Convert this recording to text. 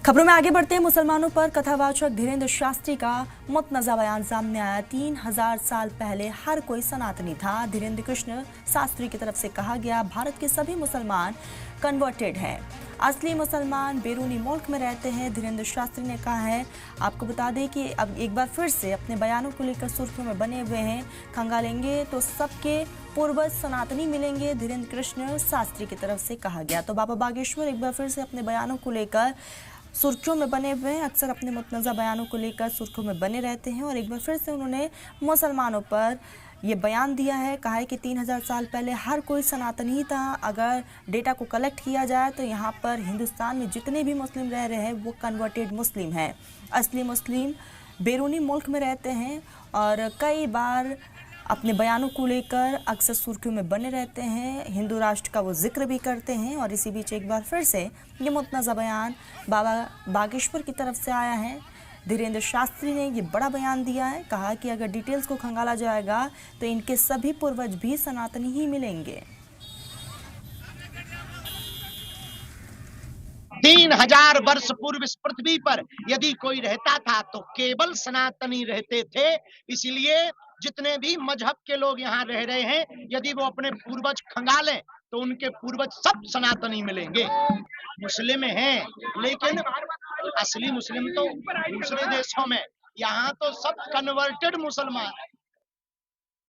खबरों में आगे बढ़ते हैं। मुसलमानों पर कथावाचक धीरेन्द्र शास्त्री का मुतनज़ा बयान सामने आया। 3000 साल पहले हर कोई सनातनी था। धीरेन्द्र कृष्ण शास्त्री की तरफ से कहा गया, भारत के सभी मुसलमान कन्वर्टेड हैं, असली मुसलमान बैरूनी मुल्क में रहते हैं। धीरेन्द्र शास्त्री ने कहा है। आपको बता दें कि अब एक बार फिर से अपने बयानों को लेकर सुर्खियों में बने हुए हैं। खंगालेंगे तो सबके पूर्वज सनातनी मिलेंगे, धीरेन्द्र कृष्ण शास्त्री की तरफ से कहा गया। तो बाबा बागेश्वर एक बार फिर से अपने बयानों को लेकर सुर्खियों में बने हुए हैं। अक्सर अपने मुतनज़ा बयानों को लेकर सुर्खियों में बने रहते हैं और एक बार फिर से उन्होंने मुसलमानों पर ये बयान दिया है। कहा है कि 3000 साल पहले हर कोई सनातनी ही था। अगर डेटा को कलेक्ट किया जाए तो यहाँ पर हिंदुस्तान में जितने भी मुस्लिम रह रहे हैं वो कन्वर्टेड मुस्लिम हैं। असली मुस्लिम बैरूनी मुल्क में रहते हैं और कई बार अपने बयानों को लेकर अक्सर सुर्खियों में बने रहते हैं। हिंदू राष्ट्र का वो जिक्र भी करते हैं और इसी बीच एक बार फिर से ये मुतनज़ा बयान बाबा बागेश्वर की तरफ से आया है। धीरेन्द्र शास्त्री ने ये बड़ा बयान दिया है। कहा कि अगर डिटेल्स को खंगाला जाएगा तो इनके सभी पूर्वज भी सनातनी ही मिलेंगे। 3000 वर्ष पूर्व इस पृथ्वी पर यदि कोई रहता था तो केवल सनातनी रहते थे। इसलिए जितने भी मजहब के लोग यहाँ रह रहे हैं, यदि वो अपने पूर्वज खंगालें तो उनके पूर्वज सब सनातनी मिलेंगे। मुस्लिम हैं, लेकिन असली मुस्लिम तो दूसरे देशों में, यहाँ तो सब कन्वर्टेड मुसलमान है।